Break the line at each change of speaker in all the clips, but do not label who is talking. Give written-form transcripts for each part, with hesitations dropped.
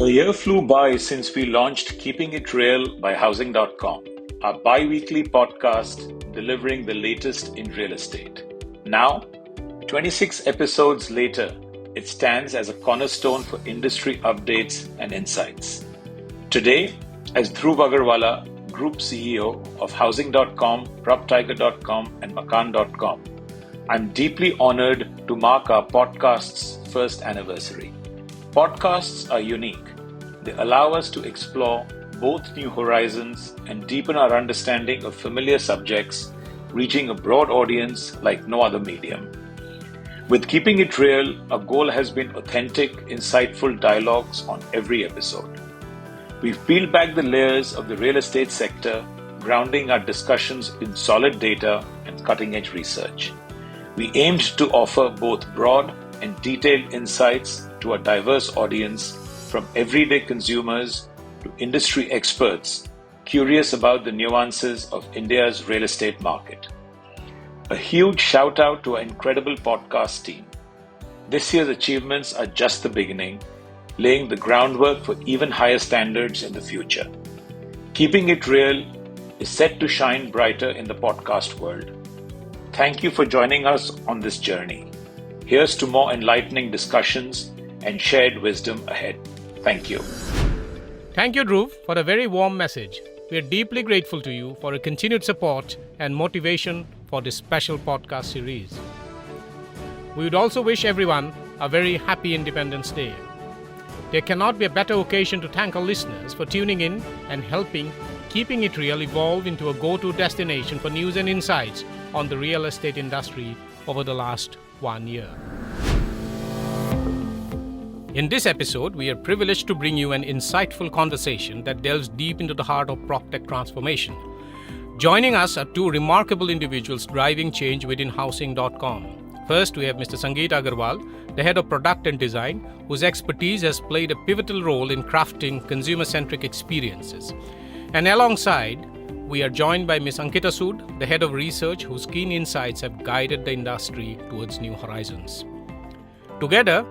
A year flew by since we launched Keeping It Real by Housing.com, our bi-weekly podcast delivering the latest in real estate. Now, 26 episodes later, it stands as a cornerstone for industry updates and insights. Today, as Dhruv Agarwala, Group CEO of Housing.com, PropTech.com, and Makan.com, I'm deeply honored to mark our podcast's first anniversary. Podcasts are unique. They allow us to explore both new horizons and deepen our understanding of familiar subjects, reaching a broad audience like no other medium. With Keeping It Real, our goal has been authentic, insightful dialogues on every episode. We've peeled back the layers of the real estate sector, grounding our discussions in solid data and cutting-edge research. We aimed to offer both broad and detailed insights to a diverse audience, from everyday consumers to industry experts curious about the nuances of India's real estate market. A huge shout out to our incredible podcast team. This year's achievements are just the beginning, laying the groundwork for even higher standards in the future. Keeping It Real is set to shine brighter in the podcast world. Thank you for joining us on this journey. Here's to more enlightening discussions and shared wisdom ahead. Thank you.
Thank you, Dhruv, for a very warm message. We are deeply grateful to you for your continued support and motivation for this special podcast series. We would also wish everyone a very happy Independence Day. There cannot be a better occasion to thank our listeners for tuning in and helping Keeping It Real evolve into a go-to destination for news and insights on the real estate industry over the last 1 year. In this episode, we are privileged to bring you an insightful conversation that delves deep into the heart of PropTech transformation. Joining us are two remarkable individuals driving change within Housing.com. First, we have Mr. Sangeet Aggarwal, the head of product and design, whose expertise has played a pivotal role in crafting consumer-centric experiences. And alongside, we are joined by Ms. Ankita Sood, the head of research, whose keen insights have guided the industry towards new horizons. Together,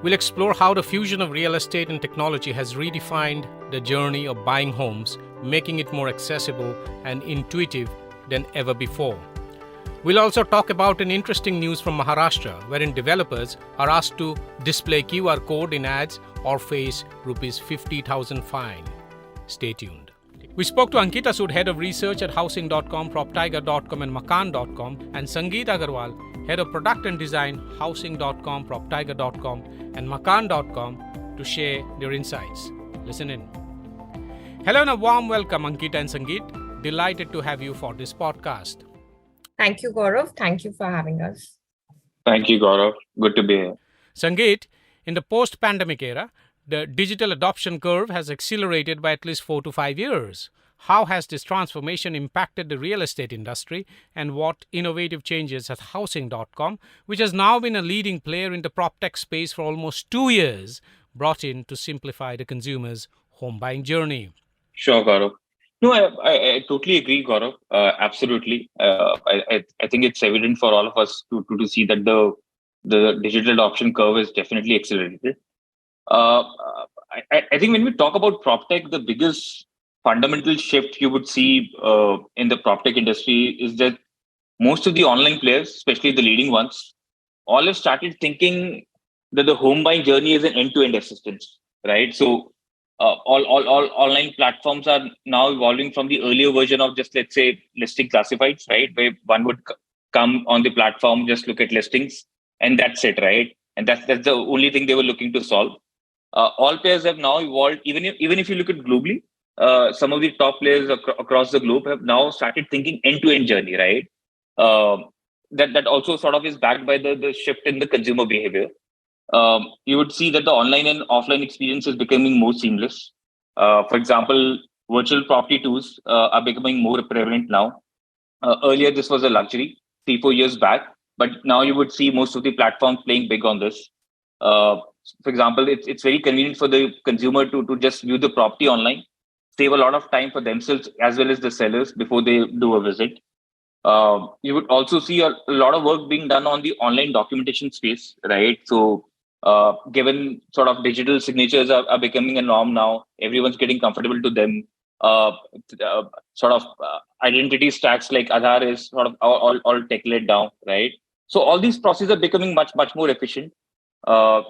we'll explore how the fusion of real estate and technology has redefined the journey of buying homes, making it more accessible and intuitive than ever before. We'll also talk about an interesting news from Maharashtra, wherein developers are asked to display QR code in ads or face rupees 50,000 fine. Stay tuned. We spoke to Ankita Sood, head of research at Housing.com, PropTech.com, and Makan.com, and Sangeet Aggarwal, head of product and design, Housing.com, PropTech.com, and Makan.com, to share their insights. Listen in. Hello and a warm welcome, Ankita and Sangeet. Delighted to have you for this podcast.
Thank you, Gaurav. Thank you for having us.
Thank you, Gaurav. Good to be here.
Sangeet, in the post-pandemic era, the digital adoption curve has accelerated by at least 4 to 5 years. How has this transformation impacted the real estate industry, and what innovative changes has Housing.com, which has now been a leading player in the PropTech space for almost 2 years, brought in to simplify the consumer's home buying journey?
Sure, Gaurav. No, I totally agree, Gaurav. Absolutely. I think it's evident for all of us to see that the digital adoption curve is definitely accelerated. I think when we talk about PropTech, the biggest fundamental shift you would see in the PropTech industry is that most of the online players, especially the leading ones, all have started thinking that the home buying journey is an end-to-end assistance, right? So all online platforms are now evolving from the earlier version of just, let's say, listing classifieds, right? Where one would come on the platform, just look at listings, and that's it, right? And that's the only thing they were looking to solve. All players have now evolved. Even if you look at globally, some of the top players across the globe have now started thinking end-to-end journey, right? That also sort of is backed by the shift in the consumer behavior. You would see that the online and offline experience is becoming more seamless. For example, virtual property tours are becoming more prevalent now. Earlier, this was a luxury 3-4 years back, but now you would see most of the platforms playing big on this. For example, it's very convenient for the consumer to just view the property online, save a lot of time for themselves as well as the sellers before they do a visit. You would also see a lot of work being done on the online documentation space, right? So Given sort of digital signatures are becoming a norm now, everyone's getting comfortable to them. Sort of identity stacks like Aadhaar is sort of all tech led down, right? So all these processes are becoming much more efficient.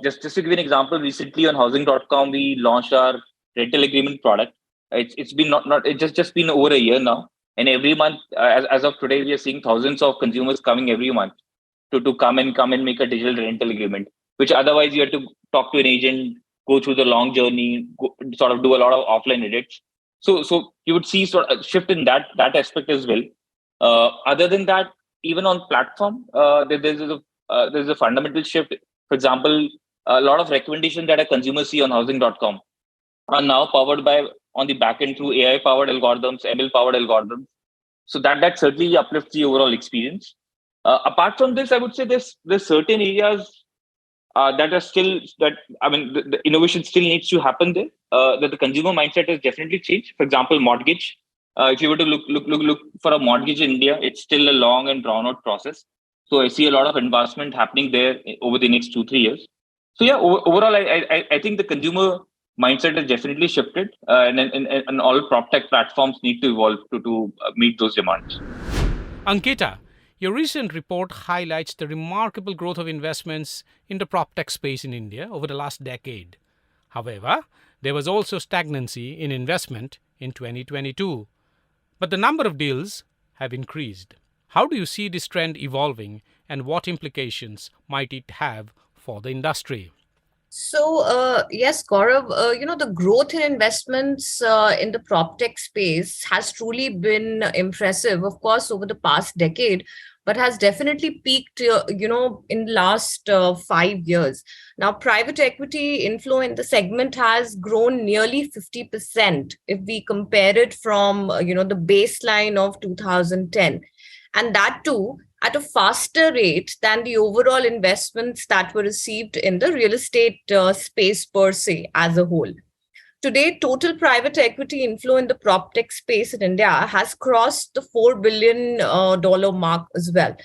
Just to give an example, recently on Housing.com we launched our rental agreement product. It's been not it's just been over a year now, and every month as of today we are seeing thousands of consumers coming every month to come and make a digital rental agreement, which otherwise you have to talk to an agent, go through the long journey, sort of do a lot of offline edits. So you would see sort of a shift in that aspect as well. Other than that, even on platform, there's a fundamental shift. For example, a lot of recommendations that a consumer see on Housing.com are now powered by on the back end through AI powered algorithms, ML powered algorithms. So that certainly uplifts the overall experience. Apart from this, I would say there's certain areas that are still that I mean the innovation still needs to happen there. That the consumer mindset has definitely changed. For example, mortgage. If you were to look for a mortgage in India, it's still a long and drawn out process. So I see a lot of investment happening there over the next 2-3 years. So yeah, overall, I think the consumer mindset has definitely shifted, and all PropTech platforms need to evolve to meet those demands.
Ankita, your recent report highlights the remarkable growth of investments in the PropTech space in India over the last decade. However, there was also stagnancy in investment in 2022. But the number of deals have increased. How do you see this trend evolving, and what implications might it have for the industry?
So, yes, Gaurav, the growth in investments in the PropTech space has truly been impressive, of course, over the past decade, but has definitely peaked, in the last 5 years. Now, private equity inflow in the segment has grown nearly 50% if we compare it from, the baseline of 2010. And that too, at a faster rate than the overall investments that were received in the real estate space per se as a whole. Today, total private equity inflow in the PropTech space in India has crossed the $4 billion dollar mark as well.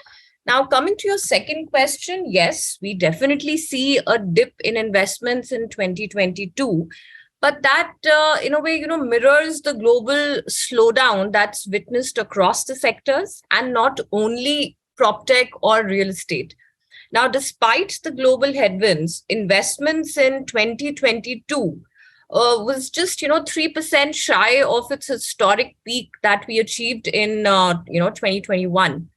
Now, coming to your second question, yes, we definitely see a dip in investments in 2022. But that, in a way, mirrors the global slowdown that's witnessed across the sectors and not only PropTech or real estate. Now, despite the global headwinds, investments in 2022 was just 3% shy of its historic peak that we achieved in 2021.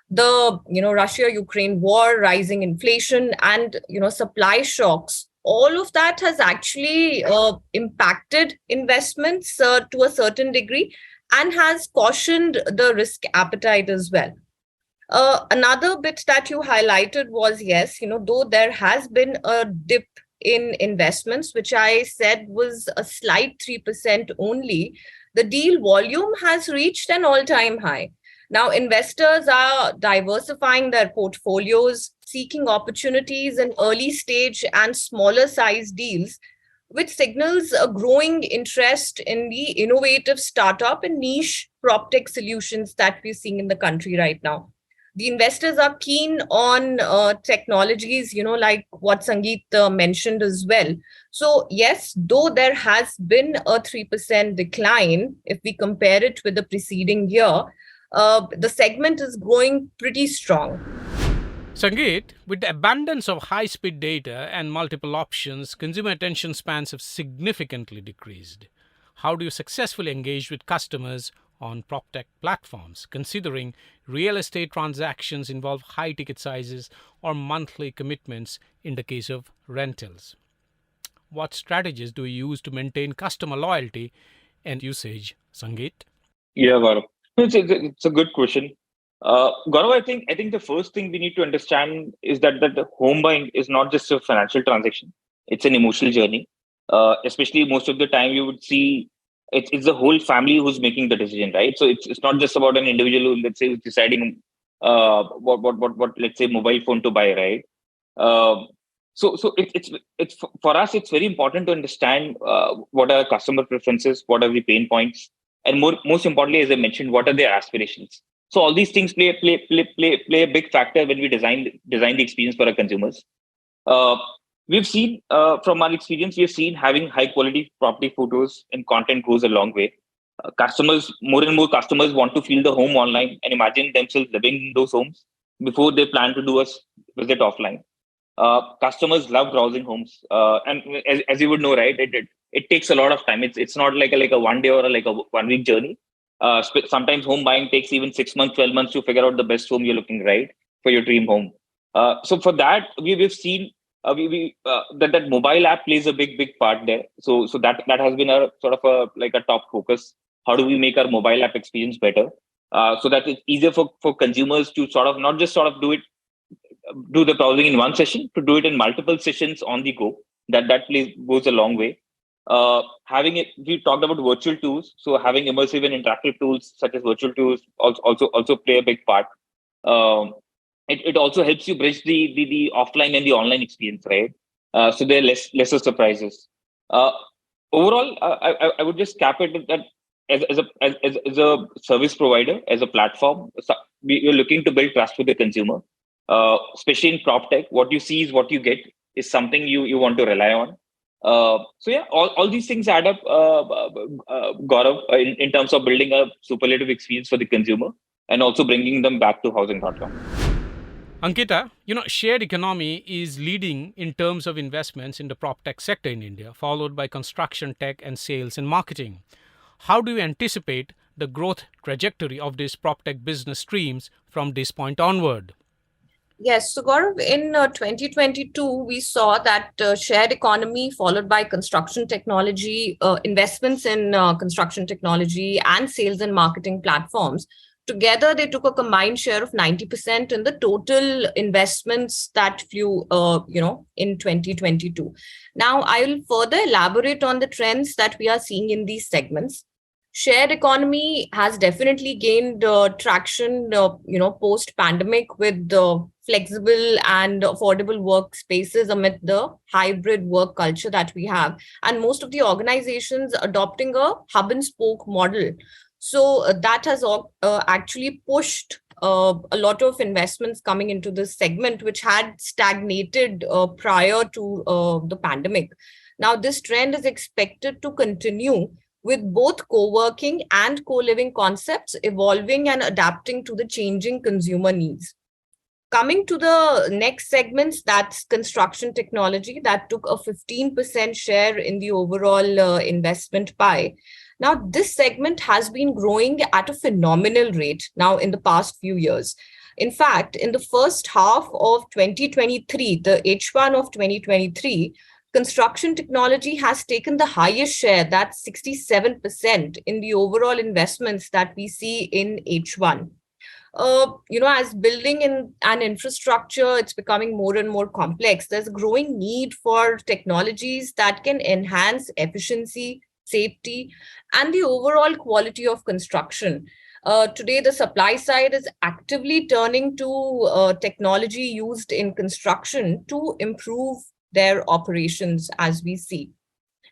The Russia-Ukraine war, rising inflation, and supply shocks, all of that has actually impacted investments to a certain degree and has cautioned the risk appetite as well. Another bit that you highlighted was, yes, though there has been a dip in investments, which I said was a slight 3% only, the deal volume has reached an all-time high. Now, investors are diversifying their portfolios, seeking opportunities in early stage and smaller size deals, which signals a growing interest in the innovative startup and niche PropTech solutions that we're seeing in the country right now. The investors are keen on technologies, like what Sangeet mentioned as well. So yes, though there has been a 3% decline, if we compare it with the preceding year, the segment is growing pretty strong.
Sangeet, with the abundance of high-speed data and multiple options, consumer attention spans have significantly decreased. How do you successfully engage with customers on PropTech platforms, considering real estate transactions involve high ticket sizes or monthly commitments in the case of rentals? What strategies do you use to maintain customer loyalty and usage, Sangeet?
Yeah, Gaurav. It's a good question. Gaurav, I think the first thing we need to understand is that the home buying is not just a financial transaction; it's an emotional journey. Especially most of the time, you would see it's the whole family who's making the decision, right? So it's not just about an individual who, let's say, is deciding what let's say mobile phone to buy, right? So it's for us, it's very important to understand what are customer preferences, what are the pain points, and most importantly, as I mentioned, what are their aspirations. So all these things play a big factor when we design the experience for our consumers. we've seen from our experience, we've seen having high quality property photos and content goes a long way. Customers, more and more customers want to feel the home online and imagine themselves living in those homes before they plan to do a visit offline. Customers love browsing homes, and as you would know, right, it takes a lot of time. It's not like a 1 day or like a 1 week journey. Sometimes home buying takes even 6 months, 12 months to figure out the best home you're looking, right, for your dream home. So for that, we've seen that mobile app plays a big part there. So that has been a sort of a top focus. How do we make our mobile app experience better, so that it's easier for consumers to sort of not just sort of do the browsing in one session, to do it in multiple sessions on the go. Goes a long way. Having it, we talked about virtual tools, so having immersive and interactive tools such as virtual tools also play a big part. It also helps you bridge the offline and the online experience, right? So there are lesser surprises. Overall, I would just cap it that as a service provider, as a platform, we're looking to build trust with the consumer. Especially in PropTech, what you see is what you get is something you want to rely on. So yeah, all these things add up, Gaurav, in terms of building a superlative experience for the consumer and also bringing them back to Housing.com.
Ankita, shared economy is leading in terms of investments in the PropTech sector in India, followed by construction tech and sales and marketing. How do you anticipate the growth trajectory of these PropTech business streams from this point onward?
Yes, so Gaurav, in 2022, we saw that shared economy followed by construction technology, investments in construction technology and sales and marketing platforms. Together, they took a combined share of 90% in the total investments that flew, in 2022. Now, I will further elaborate on the trends that we are seeing in these segments. Shared economy has definitely gained traction, post-pandemic with flexible and affordable workspaces amid the hybrid work culture that we have, and most of the organizations adopting a hub and spoke model. So that has actually pushed a lot of investments coming into this segment, which had stagnated prior to the pandemic. Now, this trend is expected to continue with both co-working and co-living concepts evolving and adapting to the changing consumer needs. Coming to the next segments, that's construction technology, that took a 15% share in the overall investment pie. Now, this segment has been growing at a phenomenal rate now in the past few years. In fact, in the first half of 2023, the H1 of 2023, construction technology has taken the highest share, that's 67% in the overall investments that we see in H1. As building in an infrastructure, it's becoming more and more complex. There's a growing need for technologies that can enhance efficiency, safety, and the overall quality of construction. Today, the supply side is actively turning to technology used in construction to improve their operations, as we see.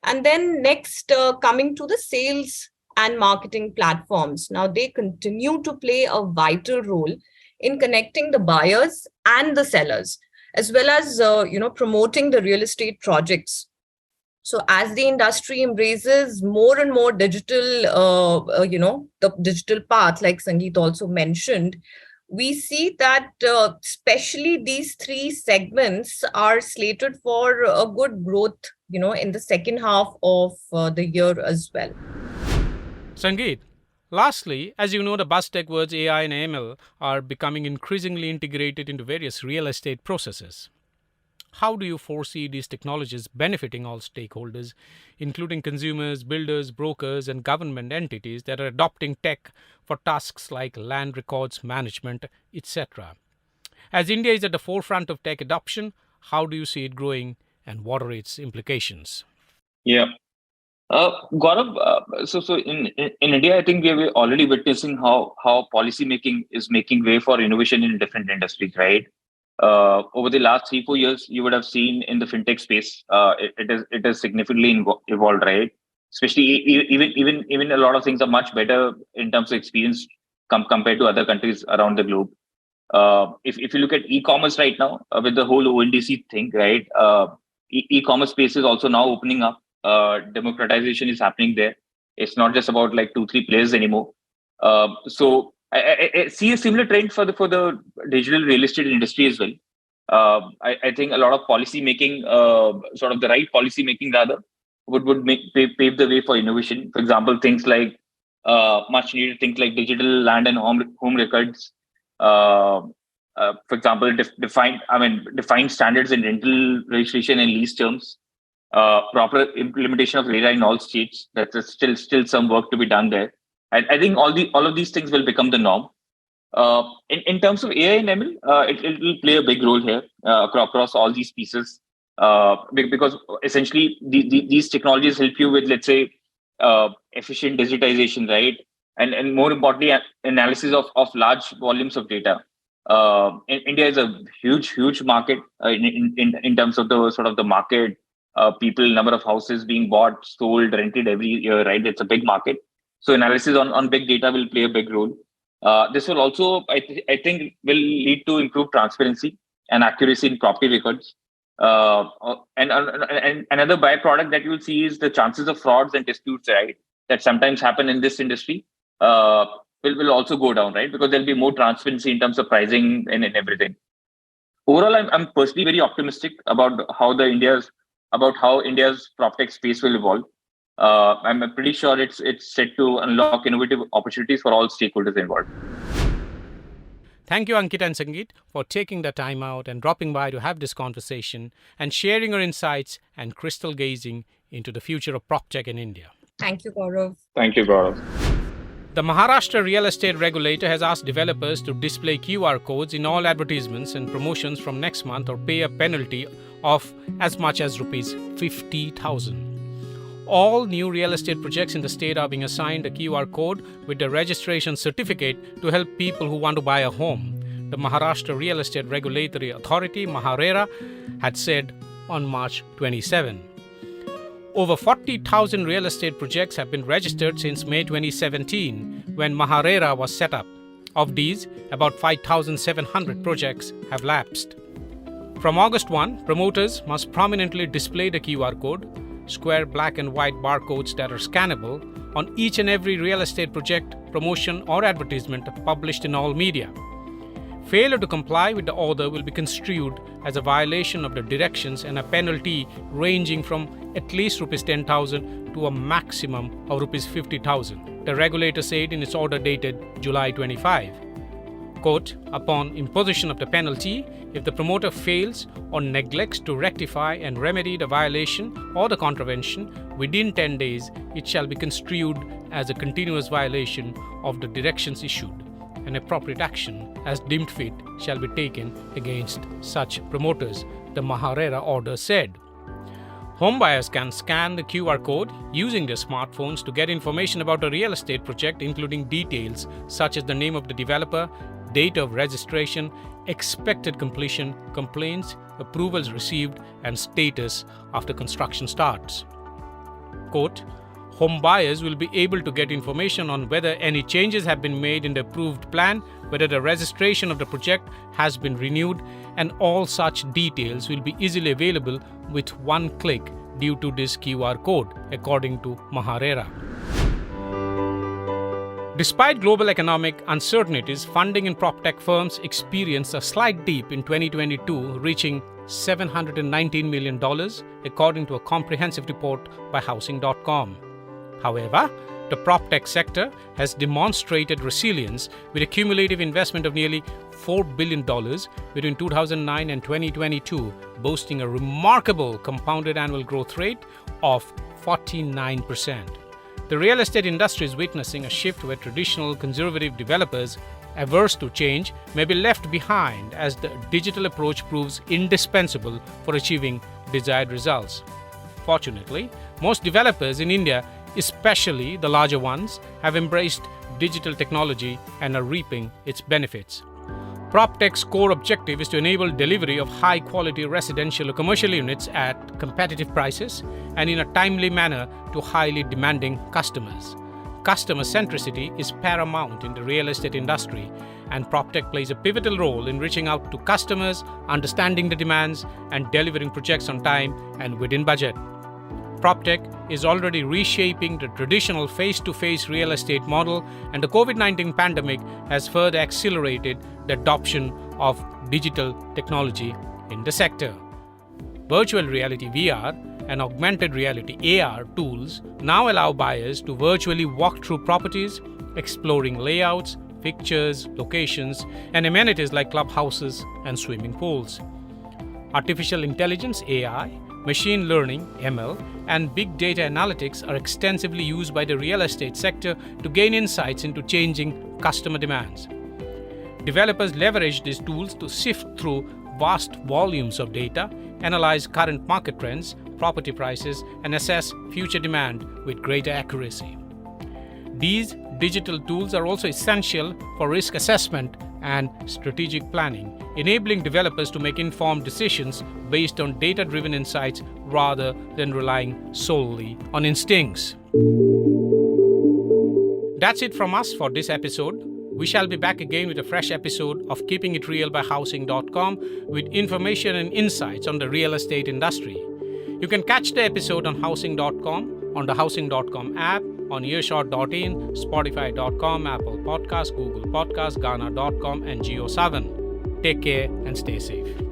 And then next, coming to the sales and marketing platforms. Now, they continue to play a vital role in connecting the buyers and the sellers, as well as promoting the real estate projects. So as the industry embraces more and more digital, the digital path, like Sangeet also mentioned, we see that especially these three segments are slated for a good growth, in the second half of the year as well.
Sangeet, lastly, as you know, the buzztech words AI and ML are becoming increasingly integrated into various real estate processes. How do you foresee these technologies benefiting all stakeholders, including consumers, builders, brokers, and government entities that are adopting tech for tasks like land records management, etc.? As India is at the forefront of tech adoption, how do you see it growing and what are its implications?
Yeah. Gaurav, so in India, I think we are already witnessing how policy making is making way for innovation in different industries, right? Over the last 3-4 years, you would have seen in the fintech space, it is significantly evolved, right? Especially even a lot of things are much better in terms of experience compared to other countries around the globe. If you look at e-commerce right now, with the whole ONDC thing, right? E-commerce space is also now opening up. Democratization is happening there. It's not just about like 2-3 players anymore. So I see a similar trend for the digital real estate industry as well. I think a lot of policy making, sort of the right policy making rather, would pave the way for innovation. For example, things like much needed things like digital land and home records. For example, defined standards in rental registration and lease terms. Proper implementation of RERA in all states. That's still some work to be done there. I think all of these things will become the norm. In terms of AI and ML, it will play a big role here across all these pieces, because essentially these technologies help you with, let's say, efficient digitization, right? And more importantly, analysis of large volumes of data. India is a huge market in terms of the sort of the market, people, number of houses being bought, sold, rented every year, right? It's a big market. So analysis on big data will play a big role. This will also, I think, will lead to improved transparency and accuracy in property records. And another byproduct that you will see is the chances of frauds and disputes, right, that sometimes happen in this industry, will also go down, right? Because there'll be more transparency in terms of pricing and everything. Overall, I'm personally very optimistic about how India's PropTech space will evolve. I'm pretty sure it's set to unlock innovative opportunities for all stakeholders involved.
Thank you, Ankita and Sangeet, for taking the time out and dropping by to have this conversation and sharing your insights and crystal gazing into the future of PropTech in India.
Thank you, Gaurav.
Thank you, Gaurav.
The Maharashtra real estate regulator has asked developers to display QR codes in all advertisements and promotions from next month or pay a penalty of as much as rupees 50,000. All new real estate projects in the state are being assigned a QR code with the registration certificate to help people who want to buy a home. The Maharashtra Real Estate Regulatory Authority, MAHARERA, had said on March 27. Over 40,000 real estate projects have been registered since May 2017, when MAHARERA was set up. Of these, about 5,700 projects have lapsed. From August 1, promoters must prominently display the QR code, square black and white barcodes that are scannable, on each and every real estate project, promotion or advertisement published in all media. Failure to comply with the order will be construed as a violation of the directions and a penalty ranging from at least Rs 10,000 to a maximum of Rs 50,000, the regulator said in its order dated July 25. Quote, upon imposition of the penalty, if the promoter fails or neglects to rectify and remedy the violation or the contravention within 10 days, it shall be construed as a continuous violation of the directions issued, and appropriate action as deemed fit shall be taken against such promoters, the MAHARERA order said. Homebuyers can scan the QR code using their smartphones to get information about a real estate project, including details such as the name of the developer, date of registration, expected completion, complaints, approvals received, and status after construction starts. Quote, home buyers will be able to get information on whether any changes have been made in the approved plan, whether the registration of the project has been renewed, and all such details will be easily available with one click due to this QR code, according to MAHARERA. Despite global economic uncertainties, funding in PropTech firms experienced a slight dip in 2022, reaching $719 million, according to a comprehensive report by Housing.com. However, the PropTech sector has demonstrated resilience with a cumulative investment of nearly $4 billion between 2009 and 2022, boasting a remarkable compounded annual growth rate of 49%. The real estate industry is witnessing a shift where traditional conservative developers averse to change may be left behind as the digital approach proves indispensable for achieving desired results. Fortunately, most developers in India, especially the larger ones, have embraced digital technology and are reaping its benefits. PropTech's core objective is to enable delivery of high-quality residential or commercial units at competitive prices and in a timely manner to highly demanding customers. Customer centricity is paramount in the real estate industry, and PropTech plays a pivotal role in reaching out to customers, understanding the demands, and delivering projects on time and within budget. PropTech is already reshaping the traditional face-to-face real estate model, and the COVID-19 pandemic has further accelerated the adoption of digital technology in the sector. Virtual reality VR and augmented reality AR tools now allow buyers to virtually walk through properties, exploring layouts, fixtures, locations, and amenities like clubhouses and swimming pools. Artificial intelligence AI, machine learning ML, and big data analytics are extensively used by the real estate sector to gain insights into changing customer demands. Developers leverage these tools to sift through vast volumes of data, analyze current market trends, property prices, and assess future demand with greater accuracy. These digital tools are also essential for risk assessment and strategic planning, enabling developers to make informed decisions based on data-driven insights rather than relying solely on instincts. That's it from us for this episode. We shall be back again with a fresh episode of Keeping It Real by Housing.com with information and insights on the real estate industry. You can catch the episode on Housing.com, on the Housing.com app, on earshot.in, Spotify.com, Apple Podcasts, Google Podcasts, Ghana.com, and Geo7. Take care and stay safe.